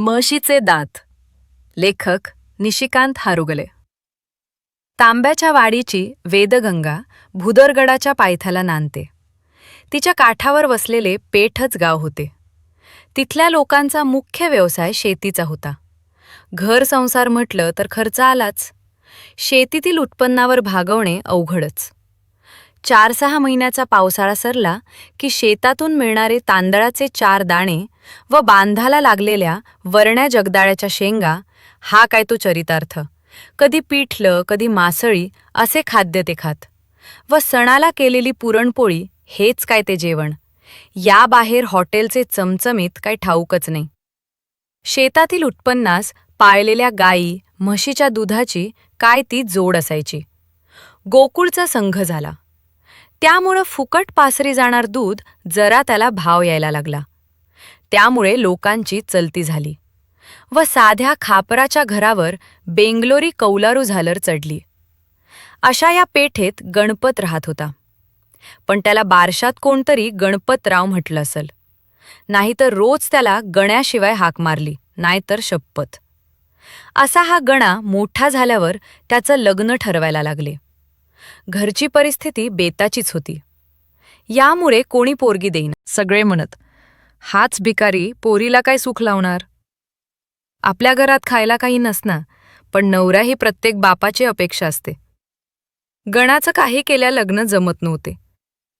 म्हशीचे दात. लेखक निशिकांत हारुगले. तांब्याच्या वाडीची वेदगंगा भुदरगडाच्या पायथ्याला नांदते. तिच्या काठावर वसलेले पेठच गाव होते. तिथल्या लोकांचा मुख्य व्यवसाय शेतीचा होता. घर संसार म्हटलं तर खर्च आलाच. शेतीतील उत्पन्नावर भागवणे अवघडच. 4-6 महिन्याचा पावसाळा सरला की शेतातून मिळणारे तांदळाचे 4 दाणे व बांधाला लागलेल्या वरण्या जगदाळ्याच्या शेंगा, हा काय तो चरितार्थ. कधी पिठलं, कधी मासळी असे खाद्य ते खात. व सणाला केलेली पुरणपोळी, हेच काय ते जेवण. याबाहेर हॉटेलचे चमचमीत काय ठाऊकच नाही. शेतातील उत्पन्नास पाळलेल्या गायी, म्हशीच्या दुधाची काय ती जोड असायची. गोकुळचा संघ झाला. त्यामुळं फुकट पासरी जाणार दूध जरा त्याला भाव यायला लागला. त्यामुळे लोकांची चलती झाली व साध्या खापराच्या घरावर बेंगलोरी कौलारू झालर चढली. अशा या पेठेत गणपत राहत होता. पण त्याला बारशात कोणतरी गणपतराव म्हटलं असल. नाहीतर रोज त्याला गण्याशिवाय हाक मारली, नाहीतर शपथ. असा हा गणा मोठा झाल्यावर त्याचं लग्न ठरवायला लागले. घरची परिस्थिती बेताचीच होती. यामुळे कोणी पोरगी देईना. सगळे म्हणत, हाच भिकारी पोरीला काय सुख लावणार. आपल्या घरात खायला काही नसना, पण नवरा ही प्रत्येक बापाची अपेक्षा असते. गणाचं काही केल्या लग्न जमत नव्हते.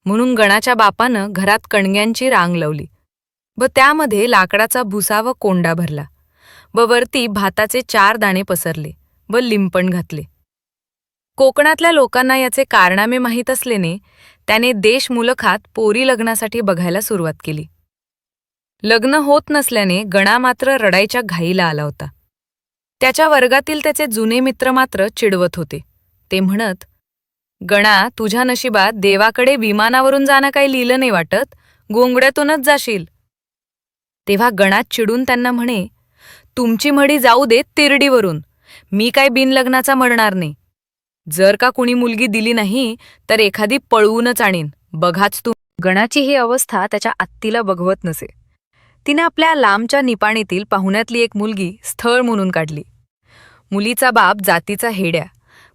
म्हणून गणाच्या बापानं घरात कणग्यांची रांग लावली व त्यामध्ये लाकडाचा भुसा व कोंडा भरला व वरती भाताचे 4 दाणे पसरले व लिंपण घातले. कोकणातल्या लोकांना याचे कारनामे माहीत असल्याने त्याने देशमुलखात पोरी लग्नासाठी बघायला सुरुवात केली. लग्न होत नसल्याने गणा मात्र रडायच्या घाईला आला होता. त्याच्या वर्गातील त्याचे जुने मित्र मात्र चिडवत होते. ते म्हणत, गणा, तुझ्या नशिबात देवाकडे विमानावरून जाणं काही लिहिलं नाही वाटत, गोंगड्यातूनच जाशील. तेव्हा गणात चिडून त्यांना म्हणे, तुमची मडी जाऊ देत तिरडीवरून, मी काय बिनलग्नाचा मरणार नाही. जर का कुणी मुलगी दिली नाही तर एखादी पळवूनच आणीन, बघाच तू. गणाची ही अवस्था त्याच्या आत्तीला बघवत नसे. तिने आपल्या लांबच्या निपाणीतील पाहुण्यातली एक मुलगी स्थळ म्हणून काढली. मुलीचा बाप जातीचा हेड्या,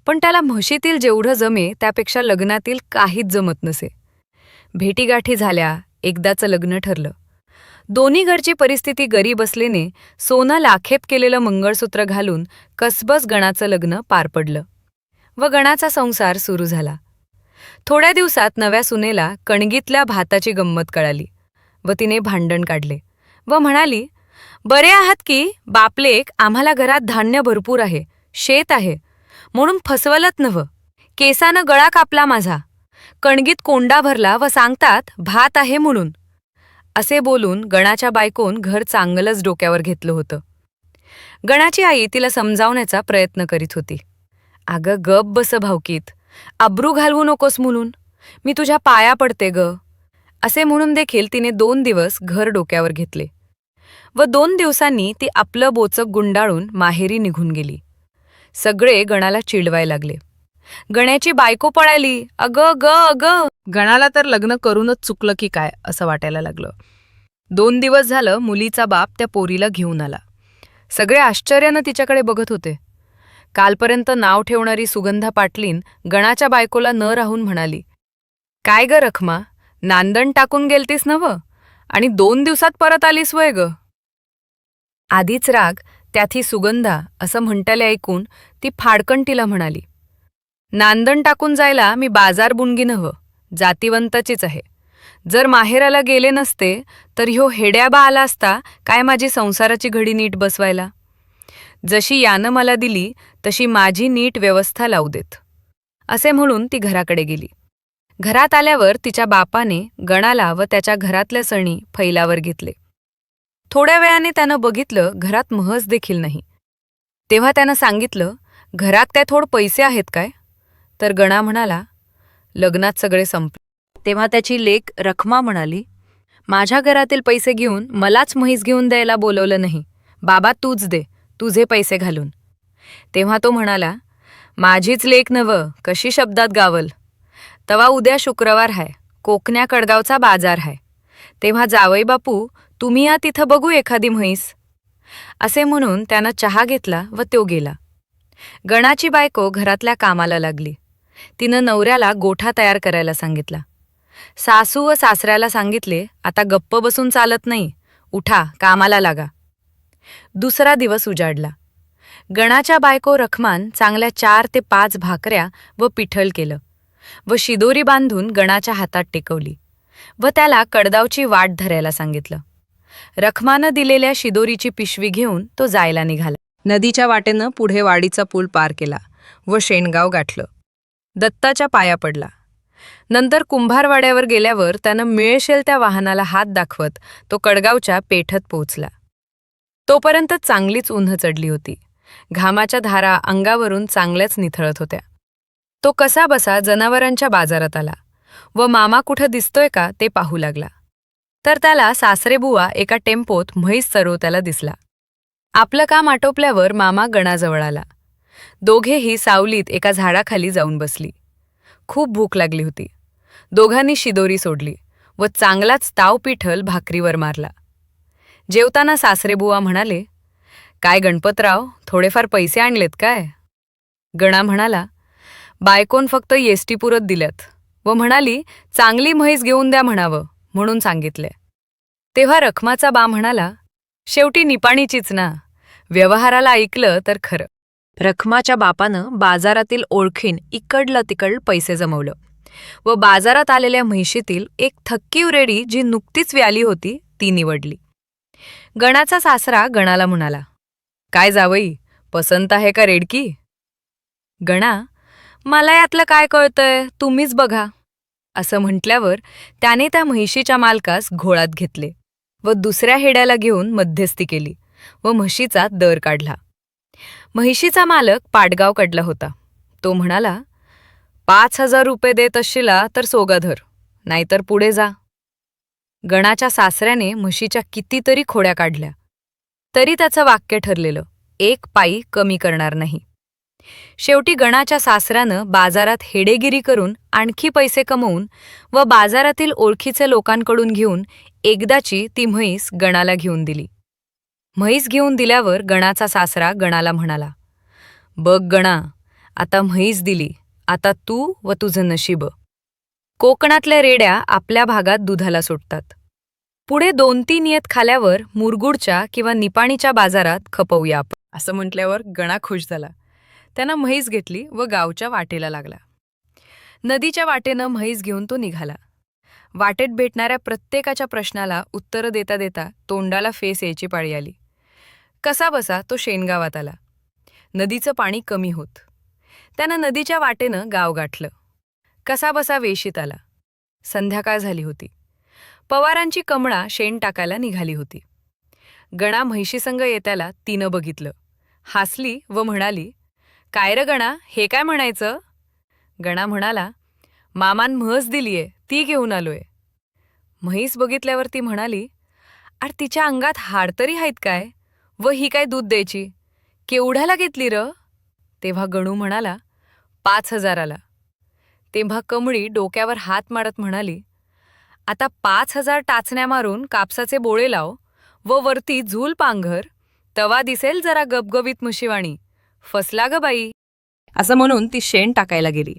पण त्याला म्हशीतील जेवढं जमे त्यापेक्षा लग्नातील काहीच जमत नसे. भेटीगाठी झाल्या, एकदाचं लग्न ठरलं. दोन्ही घरची परिस्थिती गरीब असल्याने सोनं लाखेप केलेलं मंगळसूत्र घालून कसबस गणाचं लग्न पार पडलं व गणाचा संसार सुरू झाला. थोड्या दिवसात नव्या सुनेला कणगीतल्या भाताची गंमत कळाली व तिने भांडण काढले व म्हणाली, बरे आहात की बापलेक, आम्हाला घरात धान्य भरपूर आहे, शेत आहे, म्हणून फसवलत नव्ह. केसानं गळा कापला माझा, कणगीत कोंडा भरला व सांगतात भात आहे म्हणून. असे बोलून गणाच्या बायकोन घर चांगलंच डोक्यावर घेतलं होतं. गणाची आई तिला समजावण्याचा प्रयत्न करीत होती. अगं गप बस भावकीत, अब्रू घालवू नकोस म्हणून, मी तुझ्या पाया पडते ग. असे म्हणून देखील तिने 2 दिवस घर डोक्यावर घेतले व 2 दिवसांनी ती आपलं बोचक गुंडाळून माहेरी निघून गेली. सगळे गणाला चिडवाय लागले. गण्याची बायको पळाली, अगं ग अगं. गणाला तर लग्न करूनच चुकलं की काय असं वाटायला लागलं. 2 दिवस झालं मुलीचा बाप त्या पोरीला घेऊन आला. सगळे आश्चर्यानं तिच्याकडे बघत होते. कालपर्यंत नाव ठेवणारी सुगंधा पाटलीन गणाच्या बायकोला न राहून म्हणाली, काय ग रखमा, नांदण टाकून गेलतीस नव्ह आणि 2 दिवसात परत आलीस वय ग. आधीच राग, त्यात ही सुगंधा असं म्हणताले ऐकून ती फाडकन तिला म्हणाली, नांदण टाकून जायला मी बाजार बुणगी नव्ह, जातीवंताचीच आहे. जर माहेराला गेले नसते तर ह्यो हेड्याबा आला असता काय माझी संसाराची घडी नीट बसवायला. जशी यानं मला दिली तशी माझी नीट व्यवस्था लावू देत. असे म्हणून ती घराकडे गेली. घरात आल्यावर तिच्या बापाने गणाला व त्याच्या घरातल्या सणी फैलावर घेतले. थोड्या वेळाने त्यानं बघितलं घरात महस देखील नाही. तेव्हा त्यानं सांगितलं, घरात काय थोड पैसे आहेत काय. तर गणा म्हणाला, लग्नात सगळे संपले. तेव्हा त्याची लेक रखमा म्हणाली, माझ्या घरातील पैसे घेऊन मलाच म्हैस घेऊन द्यायला बोलवलं नाही, बाबा तूच दे, तुझे पैसे घालून. तेव्हा तो म्हणाला, माझीच लेक नवं, कशी शब्दात गावल. तवा उद्या शुक्रवार हाय, कोकण्या कडगावचा बाजार हाय. तेव्हा जावई बापू, तुम्ही या तिथं बघू एखादी म्हैस. असे म्हणून त्यानं चहा घेतला व तो गेला. गणाची बायको घरातल्या कामाला लागली. तिनं नवऱ्याला गोठा तयार करायला सांगितला. सासू व सासऱ्याला सांगितले, आता गप्प बसून चालत नाही, उठा कामाला लागा. दुसरा दिवस उजाडला. गणाच्या बायको रखमान चांगल्या 4 ते 5 भाकऱ्या व पिठल केलं व शिदोरी बांधून गणाच्या हातात टेकवली व त्याला कडदावची वाट धरायला सांगितलं. रखमानं दिलेल्या शिदोरीची पिशवी घेऊन तो जायला निघाला. नदीच्या वाटेनं पुढे वाडीचा पूल पार केला व शेणगाव गाठलं. दत्ताच्या पाया पडला. नंतर कुंभारवाड्यावर गेल्यावर त्यानं मिळेल त्या वाहनाला हात दाखवत तो कडगावच्या पेठत पोहोचला. तोपर्यंत चांगलीच उन्ह चढली होती. घामाच्या धारा अंगावरून चांगल्याच निथळत होत्या. तो कसाबसा जनावरांच्या बाजारात आला व मामा कुठं दिसतोय का ते पाहू लागला. तर त्याला सासरेबुवा एका टेम्पोत म्हैस चरवत्याला दिसला. आपलं काम आटोपल्यावर मामा गणाजवळ आला. दोघेही सावलीत एका झाडाखाली जाऊन बसली. खूप भूक लागली होती. दोघांनी शिदोरी सोडली व चांगलाच ताव पिठल भाकरीवर मारला. जेवताना सासरेबुवा म्हणाले, काय गणपतराव, थोडेफार पैसे आणलेत काय? गणा म्हणाला, बायकोन फक्त येस्टीपुरत दिल्यात व म्हणाली चांगली म्हैस घेऊन द्या म्हणावं म्हणून सांगितले. तेव्हा रखमाचा बा म्हणाला, शेवटी निपाणीचीच ना, व्यवहाराला ऐकलं तर खरं. रखमाच्या बापानं बाजारातील ओळखीन इकडलं तिकड पैसे जमवलं व बाजारात आलेल्या म्हैशीतील एक थक्की उरेडी जी नुकतीच व्याली होती ती निवडली. गणाचा सासरा गणाला म्हणाला, काय जावई, पसंत आहे का रेडकी? गणा, मला यातलं काय कळतंय, तुम्हीच बघा, असं म्हटल्यावर त्याने त्या म्हैशीच्या मालकास घोळात घेतले व दुसऱ्या हेड्याला घेऊन मध्यस्थी केली व म्हशीचा दर काढला. म्हैशीचा मालक पाटगावकडला होता. तो म्हणाला, 5,000 रुपये देत असशिला तर सोगा धर, नाहीतर पुढे जा. गणाच्या सासऱ्याने म्हशीच्या कितीतरी खोड्या काढल्या, तरी त्याचं वाक्य ठरलेलं, 1 पाई कमी करणार नाही. शेवटी गणाच्या सासऱ्यानं बाजारात हेडेगिरी करून आणखी पैसे कमवून व बाजारातील ओळखीचे लोकांकडून घेऊन एकदाची ती म्हैस गणाला घेऊन दिली. म्हैस घेऊन दिल्यावर गणाचा सासरा गणाला म्हणाला, बघ गणा, आता म्हैस दिली, आता तू व तुझं नशीब. कोकणातल्या रेड्या आपल्या भागात दुधाला सुटतात. पुढे 2-3 येत खाल्यावर मुरगुडच्या किंवा निपाणीच्या बाजारात खपवूया आपण, असं म्हटल्यावर गणा खुश झाला. त्यानं म्हैस घेतली व गावच्या वाटेला लागला. नदीच्या वाटेनं म्हैस घेऊन तो निघाला. वाटेत भेटणाऱ्या प्रत्येकाच्या प्रश्नाला उत्तरं देता देता तोंडाला फेस यायची पाळी आली. कसाबसा तो शेणगावात आला. नदीचं पाणी कमी होत. त्यानं नदीच्या वाटेनं गाव गाठलं. कसाबसा वेशीत आला. संध्याकाळ झाली होती. पवारांची कमळा शेण टाकायला निघाली होती. गणा म्हैशीसंग येत्याला तिनं बघितलं, हासली व म्हणाली, काय र गणा, हे काय म्हणायचं? गणा म्हणाला, मामान म्हस दिलीये, ती घेऊन आलोय. म्हैस बघितल्यावर ती म्हणाली, अरे तिच्या अंगात हाड तरी आहेत काय, व ही काय दूध द्यायची, केवढ्याला घेतली र? तेव्हा गणू म्हणाला, 5,000ला. तेव्हा कमळी डोक्यावर हात मारत म्हणाली, आता 5,000 टाचण्या मारून कापसाचे बोळे लाव व वरती झूल पांघर, तवा दिसेल जरा गबगबीत म्हशीवाणी, फसला ग बाई, असं म्हणून ती शेण टाकायला गेली.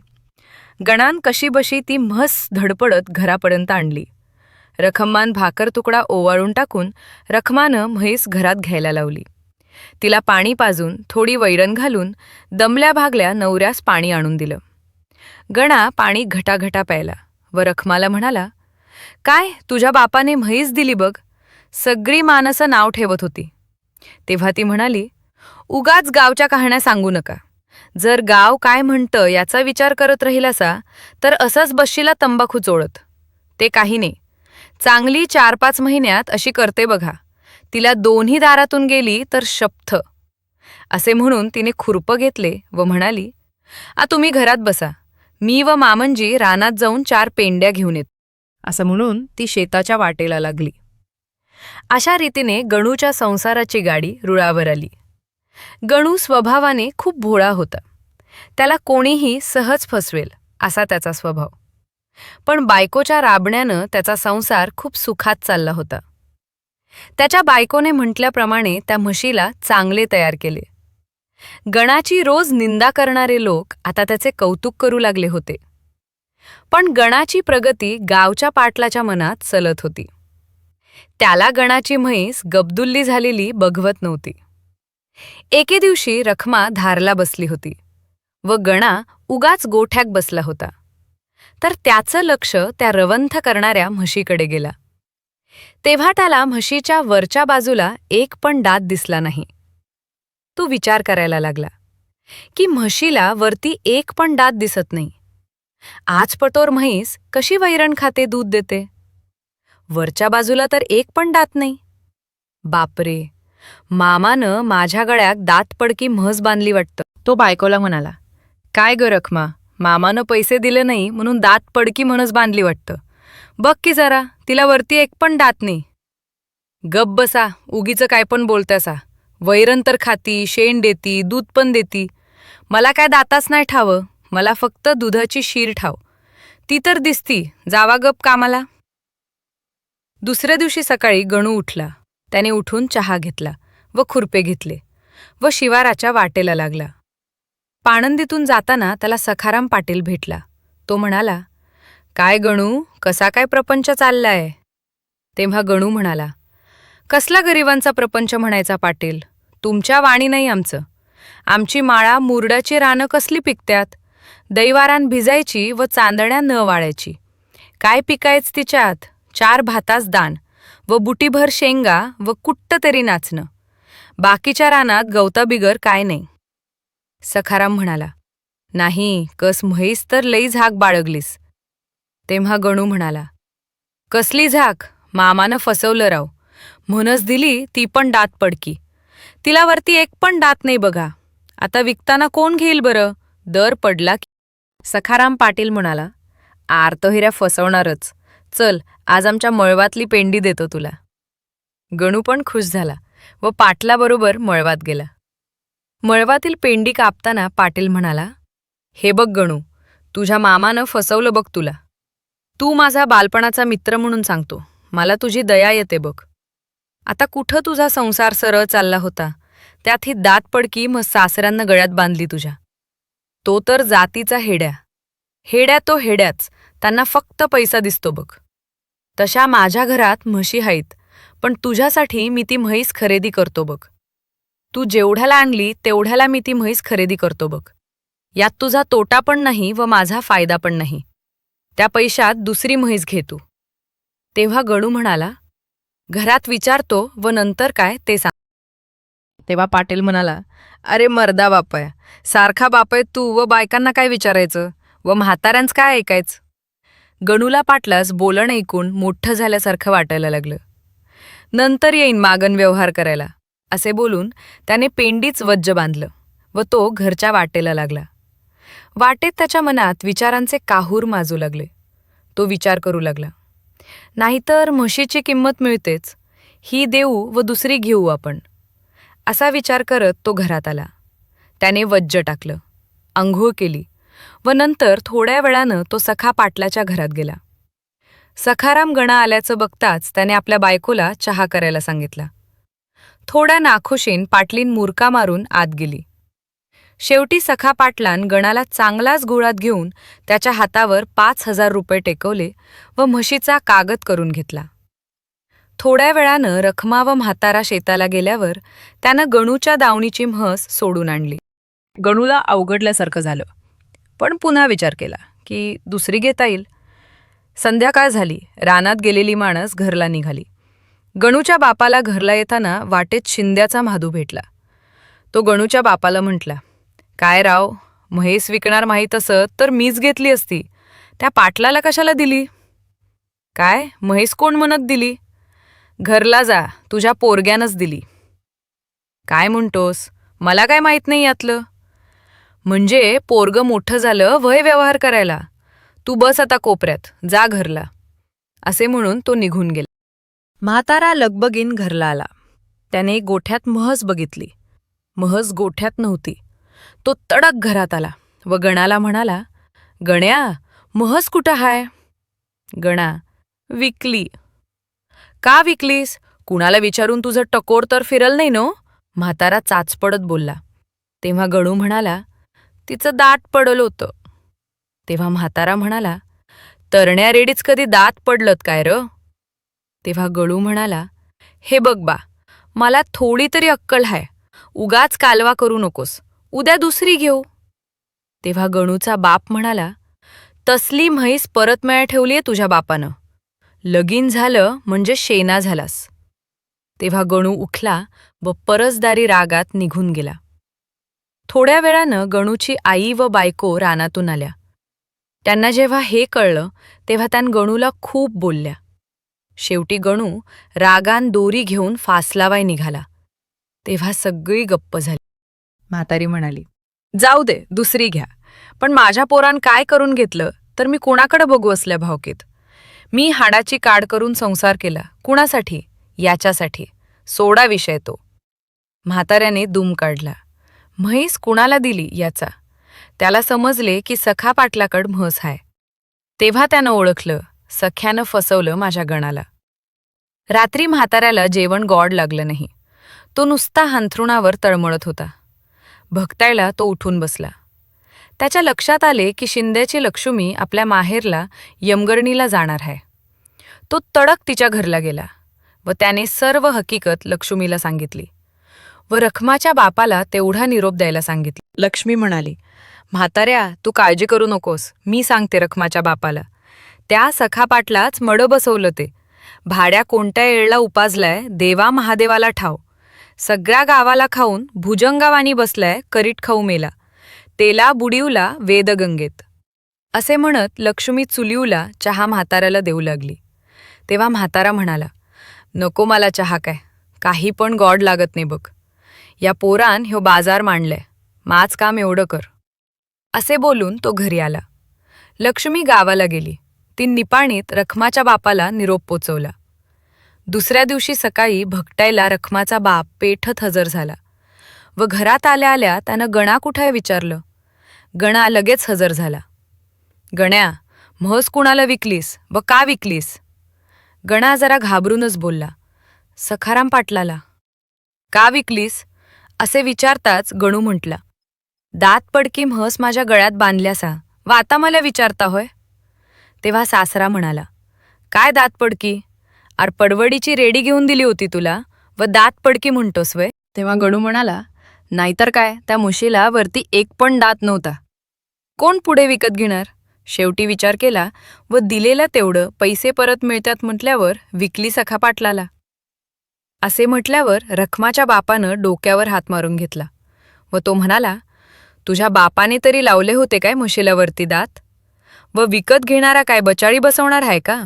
गणान कशीबशी ती म्हस धडपडत घरापर्यंत आणली. रखम्मान भाकर तुकडा ओवाळून टाकून रखमानं म्हैस घरात घ्यायला लावली. तिला पाणी पाजून थोडी वैरण घालून दमल्या भागल्या नवऱ्यास पाणी आणून दिलं. गणा पाणी घटाघटा प्यायला व रखमाला म्हणाला, काय तुझ्या बापाने म्हैस दिली बघ, सगळी माणसं नाव ठेवत होती. तेव्हा ती म्हणाली, उगाच गावच्या कहाण्या सांगू नका. जर गाव काय म्हणतं याचा विचार करत राहिलासा तर असंच बशीला तंबाखू चोळत. ते काही नाही, चांगली 4-5 महिन्यात अशी करते बघा, तिला दोन्ही दारातून गेली तर शपथ. असे म्हणून तिने खुरपं घेतले व म्हणाली, तुम्ही घरात बसा, मी व मामनजी रानात जाऊन 4 पेंड्या घेऊन येत. असं म्हणून ती शेताच्या वाटेला लागली. अशा रीतीने गणूच्या संसाराची गाडी रुळावर आली. गणू स्वभावाने खूप भोळा होता. त्याला कोणीही सहज फसवेल असा त्याचा स्वभाव. पण बायकोच्या राबण्यानं त्याचा संसार खूप सुखात चालला होता. त्याच्या बायकोने म्हटल्याप्रमाणे त्या म्हशीला चांगले तयार केले. गणाची रोज निंदा करणारे लोक आता त्याचे कौतुक करू लागले होते. पण गणाची प्रगती गावच्या पाटलाच्या मनात चलत होती. त्याला गणाची म्हैस गबदुल्ली झालेली बघवत नव्हती. एके दिवशी रखमा धारला बसली होती व गणा उगाच गोठ्यात बसला होता. तर त्याचं लक्ष त्या रवंथ करणाऱ्या म्हशीकडे गेला. तेव्हा त्याला म्हशीच्या वरच्या बाजूला एक पण दात दिसला नाही. तो विचार करायला लागला की म्हशीला वरती एक पण दात दिसत नाही. आज पटोर म्हैस कशी वैरण खाते, दूध देते? वरच्या बाजूला तर एक पण दात नाही. बापरे, मामानं माझ्या गळ्यात दात पडकी म्हस बांधली वाटतं. तो बायकोला म्हणाला, काय ग रखमा, मामानं पैसे दिले नाही म्हणून दात पडकी म्हस बांधली वाटतं. बघ की जरा, तिला वरती एक पण दात नाही. गप बसा, उगीचं काय पण बोलत्यासा. वैरण तर खाती, शेण देती, दूध पण देती. मला काय दाताच नाही ठावं, मला फक्त दुधाची शीर ठाव. ती तर दिसती, जावा गप कामाला. दुसऱ्या दिवशी सकाळी गणू उठला. त्याने उठून चहा घेतला व खुरपे घेतले व शिवाराच्या वाटेला लागला. पाणंदीतून जाताना त्याला सखाराम पाटील भेटला. तो म्हणाला, काय गणू, कसा काय प्रपंच चाललाय? तेव्हा गणू म्हणाला, कसला गरिबांचा प्रपंच म्हणायचा पाटील, तुमच्या वाणी नाही आमचं. आमची माळा मुरडाची रानं कसली पिकत्यात, दैवारान भिजायची व चांदण्या न वाळायची. काय पिकायच तिच्यात, 4 भातास दान व बुटीभर शेंगा व कुट्ट तरी नाचणं. बाकीच्या रानात गवताबिगर काय नाही. सखाराम म्हणाला, नाही, कस म्हैस तर लई झाक बाळगलीस. तेव्हा गणू म्हणाला, कसली झाक, मामानं फसवलं राव. म्हणस दिली ती पण दात पडकी. तिला वरती एक पण दात नाही बघा. आता विकताना कोण घेईल बरं, दर पडला की. सखाराम पाटील म्हणाला, आर्तहिऱ्या फसवणारच. चल, आज आमच्या मळवातली पेंडी देतो तुला. गणू पण खुश झाला व पाटलाबरोबर मळवात गेला. मळवातील पेंडी कापताना पाटील म्हणाला, हे बघ गणू, तुझ्या मामानं फसवलं बघ तुला. तू माझा बालपणाचा मित्र म्हणून सांगतो, मला तुझी दया येते बघ. आता कुठं तुझा संसार सरळ चालला होता, त्यात ही दात पडकी मग सासऱ्यांना गळ्यात बांधली तुझ्या. तो तर जातीचा हेड्या. हेड्या तो हेड्याच, त्यांना फक्त पैसा दिसतो बघ. तशा माझ्या घरात म्हशी आहेत, पण तुझ्यासाठी मी ती म्हैस खरेदी करतो बघ. तू जेवढ्याला आणली तेवढ्याला मी ती म्हैस खरेदी करतो बघ. यात तुझा तोटा पण नाही व माझा फायदा पण नाही. त्या पैशात दुसरी म्हैस घे तू. तेव्हा गणू म्हणाला, घरात विचारतो व नंतर काय ते सांग. तेव्हा पाटील म्हणाला, अरे मर्दा बापाया, सारखा बापाय तू व बायकांना काय विचारायचं व म्हाताऱ्यांच काय ऐकायचं. गणूला पाटलास बोलणं ऐकून मोठं झाल्यासारखं वाटायला लागलं. नंतर येईन मागण व्यवहार करायला, असे बोलून त्याने पेंडीच वज्ज बांधलं व तो घरच्या वाटेला लागला. वाटेत त्याच्या मनात विचारांचे काहूर माजू लागले. तो विचार करू लागला, नाहीतर म्हशीची किंमत मिळतेच, ही देऊ व दुसरी घेऊ आपण. असा विचार करत तो घरात आला. त्याने वज्ज टाकलं, अंघोळ केली व नंतर थोड्या वेळानं तो सखा पाटलाच्या घरात गेला. सखाराम गणा आल्याचं बघताच त्याने आपल्या बायकोला चहा करायला सांगितला. थोड्या नाखुशीन पाटलीन मुरका मारून आत गेली. शेवटी सखा पाटलान गणाला चांगलाच घोळात घेऊन त्याच्या हातावर 5,000 रुपये टेकवले व म्हशीचा कागद करून घेतला. थोड्या वेळानं रखमा व म्हातारा शेताला गेल्यावर त्यानं गणूच्या दावणीची म्हस सोडून आणली. गणूला अवघडल्यासारखं झालं, पण पुन्हा विचार केला की दुसरी घेता येईल. संध्याकाळ झाली. रानात गेलेली माणस घरला निघाली. गणूच्या बापाला घरला येताना वाटेत शिंद्याचा म्हादू भेटला. तो गणूच्या बापाला म्हटला, काय राव, म्हैस विकणार माहीत असत तर मीच घेतली असती, त्या पाटलाला कशाला दिली? काय, म्हैस कोण म्हणत दिली? घरला जा, तुझ्या पोरग्यानंच दिली. काय म्हणतोस, मला काय माहीत नाही यातलं. म्हणजे पोरगं मोठं झालं वय व्यवहार करायला. तू बस आता कोपऱ्यात, जा घरला, असे म्हणून तो निघून गेला. म्हातारा लगबगीन घरला आला. त्याने गोठ्यात म्हस बघितली. म्हस गोठ्यात नव्हती. तो तडक घरात आला व गणाला म्हणाला, गण्या, म्हस कुठं हाय? गणा, विकली. का विकलीस? कुणाला विचारून तुझं टकोर तर फिरल नाही नो? म्हातारा चाचपडत बोलला. तेव्हा गणू म्हणाला, तिचं दात पडलं होतं. तेव्हा म्हातारा म्हणाला, तरण्या रेडीच कधी दात पडलत काय र? तेव्हा गळू म्हणाला, हे बघ बा, मला थोडी तरी अक्कल हाय. उगाच कालवा करू नकोस. उद्या दुसरी घेऊ. तेव्हा गणूचा बाप म्हणाला, तसली म्हैस परत मिळा ठेवलीये तुझ्या बापानं. लगीन झालं म्हणजे शेणा झालास. तेव्हा गणू उठला व परसदारी रागात निघून गेला. थोड्या वेळानं गणूची आई व बायको रानातून आल्या. त्यांना जेव्हा हे कळलं तेव्हा त्यान गणूला खूप बोलल्या. शेवटी गणू रागान दोरी घेऊन फासलावाय निघाला. तेव्हा सगळी गप्प झाली. म्हातारी म्हणाली, जाऊ दे, दुसरी घ्या. पण माझ्या पोरान काय करून घेतलं तर मी कुणाकडे बघू असल्या भावकीत? मी हाडाची काड करून संसार केला. कुणासाठी? याच्यासाठी. सोडा विषय तो. म्हाताऱ्याने दूम काढला. म्हैस कुणाला दिली याचा. त्याला समजले की सखा पाटलाकड म्हस हाय. तेव्हा त्यानं ओळखलं, सख्यानं फसवलं माझ्या गणाला. रात्री म्हाताऱ्याला जेवण गोड लागलं नाही. तो नुसता अंथरुणावर तळमळत होता. भक्तायला तो उठून बसला. त्याच्या लक्षात आले की शिंद्याची लक्ष्मी आपल्या माहेरला यमगरणीला जाणार आहे. तो तडक तिच्या घरला गेला व त्याने सर्व हकीकत लक्ष्मीला सांगितली व रखमाच्या बापाला तेवढा निरोप द्यायला सांगितलं. लक्ष्मी म्हणाली, म्हाताऱ्या, तू काळजी करू नकोस. मी सांगते रखमाच्या बापाला. त्या सखा पाटलाच मडं बसवलं ते. भाड्या कोणत्या येळला उपाजलाय देवा महादेवाला ठाव. सगळ्या गावाला खाऊन भुजंगावानी बसलाय करीट खाऊ मेला. तेला बुडिवला वेदगंगेत. असे म्हणत लक्ष्मी चुलिवला चहा म्हाताऱ्याला देऊ लागली. तेव्हा म्हातारा म्हणाला, नको मला चहा काय. काही पण गॉड लागत नाही बघ. या पोरान ह्यो बाजार मांडलाय. माच काम एवढं कर. असे बोलून तो घरी आला. लक्ष्मी गावाला गेली. ती निपाणीत रखमाच्या बापाला निरोप पोचवला. दुसऱ्या दिवशी सकाळी भगटायला रखमाचा बाप पेठत हजर झाला व घरात आल्या आल्या त्यानं गणा कुठे विचारलं. गणा लगेच हजर झाला. गण्या, म्हस कुणाला विकलीस व का विकलीस? गणा जरा घाबरूनच बोलला, सखाराम पाटलाला. का विकलीस असे विचारताच गणू म्हटला, दात पडकी म्हस माझ्या गळ्यात बांधल्यासा व आता मला विचारता होय? तेव्हा सासरा म्हणाला, काय दात पडकी? आर पडवडीची रेडी घेऊन दिली होती तुला व दात पडकी म्हणतोस वय? तेव्हा गणू म्हणाला, नाहीतर काय, त्या म्हशीला वरती एक पण दात नव्हता. कोण पुढे विकत घेणार? शेवटी विचार केला व दिलेलं तेवढं पैसे परत मिळतात म्हटल्यावर विकली सखा पाटलाला. असे म्हटल्यावर रखमाच्या बापानं डोक्यावर हात मारून घेतला व तो म्हणाला, तुझ्या बापाने तरी लावले होते काय म्हशीला वरती दात? व विकत घेणारा काय बचाळी बसवणार आहे का?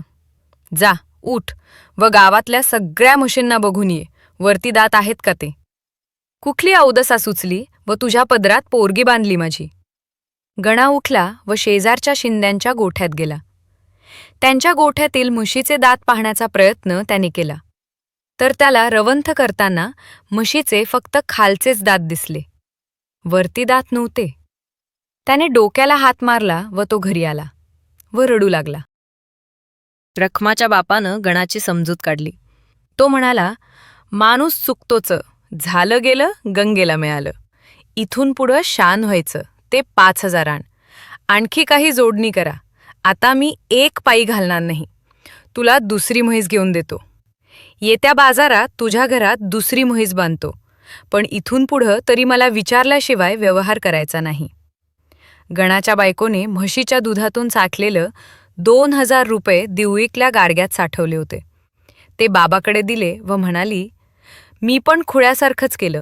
जा, उठ व गावातल्या सगळ्या म्हशींना बघून ये, वरती दात आहेत का ते. कुठली अवदसा सुचली व तुझ्या पदरात पोरगी बांधली माझी. गणा उठला व शेजारच्या शिंद्यांच्या गोठ्यात गेला. त्यांच्या गोठ्यातील म्हशीचे दात पाहण्याचा प्रयत्न त्याने केला, तर त्याला रवंथ करताना म्हशीचे फक्त खालचेच दात दिसले. वरती दात नव्हते. त्याने डोक्याला हात मारला व तो घरी आला व रडू लागला. रखमाच्या बापानं गणाची समजूत काढली. तो म्हणाला, माणूस चुकतोच, झालं गेलं गंगेला मिळालं. इथून पुढं शान व्हायचं, ते 5,000 आण. आणखी काही जोडणी करा. आता मी एक पायी घालणार नाही. तुला दुसरी म्हैस घेऊन देतो. येत्या बाजारात तुझ्या घरात दुसरी म्हैस बांधतो. पण इथून पुढं तरी मला विचारल्याशिवाय व्यवहार करायचा नाही. गणाच्या बायकोने म्हशीच्या दुधातून साठलेलं 2,000 रुपये दिवळीतल्या गाडग्यात साठवले होते. ते बाबाकडे दिले व म्हणाली, मी पण खुळ्यासारखंच केलं.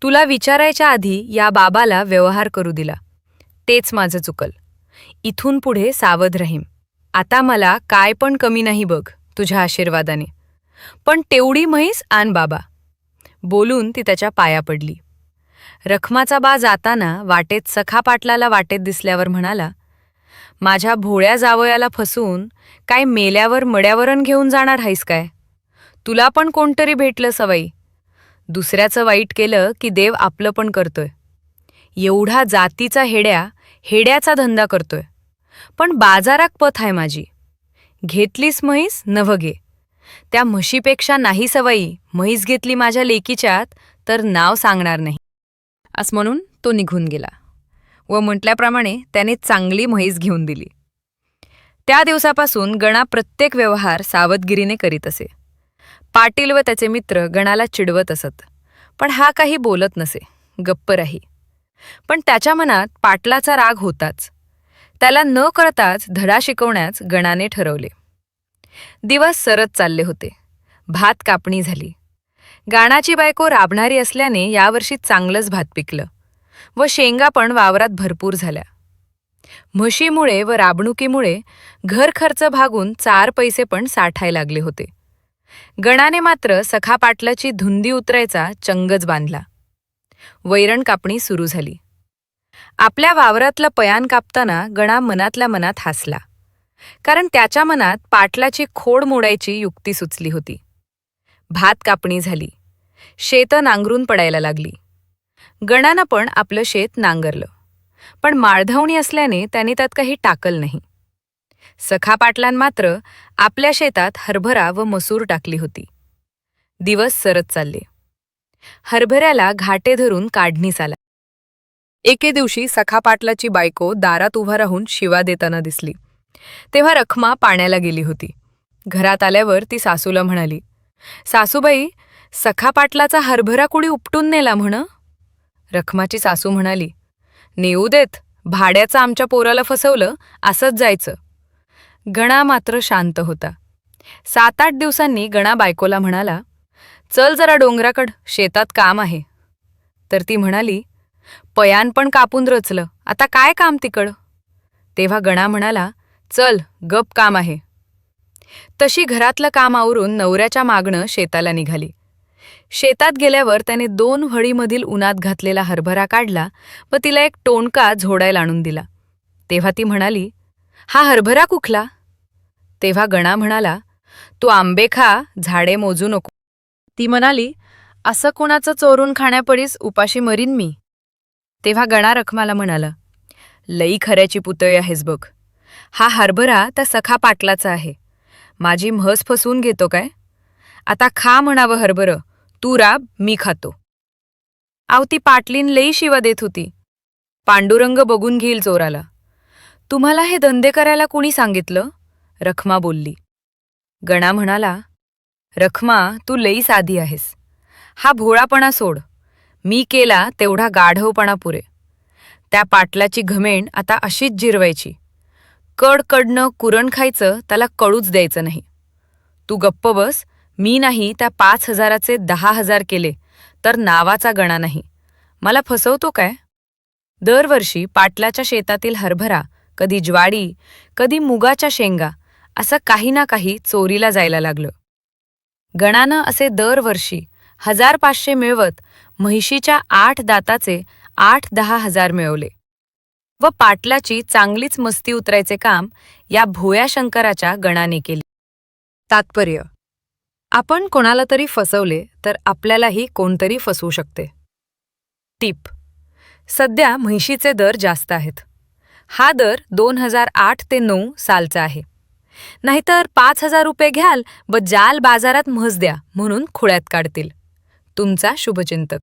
तुला विचारायच्या आधी या बाबाला व्यवहार करू दिला. तेच माझं चुकल. इथून पुढे सावध राहीन. आता मला काय पण कमी नाही बघ तुझ्या आशीर्वादाने. पण तेवढी म्हैस आण बाबा. बोलून ती त्याच्या पाया पडली. रखमाचा बा जाताना वाटेत सखा पाटलाला वाटेत दिसल्यावर म्हणाला, माझ्या भोळ्या जावयाला फसवून काय मेल्यावर मड्यावरण घेऊन जाणार आहेस काय? तुला पण कोणतरी भेटलं सवई. दुसऱ्याचं वाईट केलं की देव आपलं पण करतोय. एवढा जातीचा हेड्याचा धंदा करतोय. पण बाजाराक पत आहे माझी. घेतलीस म्हैस नवं घे. त्या म्हशीपेक्षा नाही सवयी, म्हैस घेतली माझ्या लेकीच्यात तर नाव सांगणार नाही. असं म्हणून तो निघून गेला व म्हटल्याप्रमाणे त्याने चांगली म्हैस घेऊन दिली. त्या दिवसापासून गणा प्रत्येक व्यवहार सावधगिरीने करीत असे. पाटील व त्याचे मित्र गणाला चिडवत असत, पण हा काही बोलत नसे, गप्प राही. पण त्याच्या मनात पाटलाचा राग होताच. त्याला न कळताच धडा शिकवण्यास गणाने ठरवले. दिवस सरत चालले होते. भात कापणी झाली. गाणाची बायको राबणारी असल्याने यावर्षी चांगलंच भात पिकलं व शेंगा पण वावरात भरपूर झाल्या. म्हशीमुळे व राबणुकीमुळे घर खर्च भागून 4 पैसे पण साठाय लागले होते. गणाने मात्र सखा पाटलाची धुंदी उतरायचा चंगच बांधला. वैरण कापणी सुरू झाली. आपल्या वावरातलं पयान कापताना गणा मनातल्या मनात हसला, कारण त्याच्या मनात पाटलाची खोड मोडायची युक्ती सुचली होती. भात कापणी झाली. शेतं नांगरून पडायला लागली. गणानं पण आपलं शेत नांगरलं, पण माळधावणी असल्याने त्याने त्यात काही टाकल नाही. सखा पाटलान मात्र आपल्या शेतात हरभरा व मसूर टाकली होती. दिवस सरत चालले. हरभऱ्याला घाटे धरून काढणीस आला. एके दिवशी सखा पाटलाची बायको दारात उभा राहून शिवा देताना दिसली. तेव्हा रखमा पाण्याला गेली होती. घरात आल्यावर ती सासूला म्हणाली, सासूबाई, सखा पाटलाचा हरभरा कुणी उपटून नेला म्हण. रखमाची सासू म्हणाली, नेऊ देत, भाड्याचं आमच्या पोराला फसवलं, असंच जायचं. गणा मात्र शांत होता. 7-8 दिवसांनी गणा बायकोला म्हणाला, चल जरा डोंगराकड, शेतात काम आहे. तर ती म्हणाली, पयान पण कापून रचलं, आता काय काम तिकड. तेव्हा गणा म्हणाला, चल गप काम आहे. तशी घरातलं काम आवरून नवऱ्याच्या मागणं शेताला निघाली. शेतात गेल्यावर त्याने 2 व्हळीमधील उन्हात घातलेला हरभरा काढला व तिला एक टोणका झोडायला आणून दिला. तेव्हा ती म्हणाली, हा हरभरा कुठला. तेव्हा गणा म्हणाला, तू आंबे खा, झाडे मोजू नको. ती म्हणाली, असं कोणाचं चोरून खाण्यापरीस उपाशी मरीन मी. तेव्हा गणा रखमाला म्हणाला, लई खऱ्याची पुतळी आहेस बघ. हा हरभरा त्या सखा पाटलाचा आहे. माझी म्हस फसवून घेतो काय. आता खा म्हणावं हरभरं, तू राब, मी खातो. आवती पाटलीन लई शिवा देत होती. पांडुरंग बघून घेईल चोराला. तुम्हाला हे धंदे करायला कुणी सांगितलं. रखमा बोलली. गणा म्हणाला, रखमा, तू लई साधी आहेस. हा भोळापणा सोड. मी केला तेवढा गाढवपणा पुरे. त्या पाटलाची घमेंड आता अशीच जिरवायची. कडकडनं कुरण खायचं, त्याला कळूच द्यायचं नाही. तू गप्प बस. मी नाही त्या 5,000चे 10,000 केले तर नावाचा गणा नाही. मला फसवतो काय. दरवर्षी पाटलाच्या शेतातील हरभरा, कधी ज्वारी, कधी मुगाच्या शेंगा, असं काही ना काही चोरीला जायला लागलं. गणानं असे दरवर्षी 1,500 मिळवत म्हैशीच्या 8 दाताचे 8-10 हजार मिळवले व पाटलाची चांगलीच मस्ती उतरायचे काम या भोया शंकराच्या गणाने केले. तात्पर्य: आपण कोणाला तरी फसवले तर आपल्यालाही कोणतरी फसवू शकते. टिप: सध्या म्हैशीचे दर जास्त आहेत. हा दर 2008 ते 9 सालचा आहे. नाहीतर 5,000 रुपये घ्याल व जाल बाजारात म्हस द्या म्हणून खुळ्यात काढतील. तुमचा शुभचिंतक.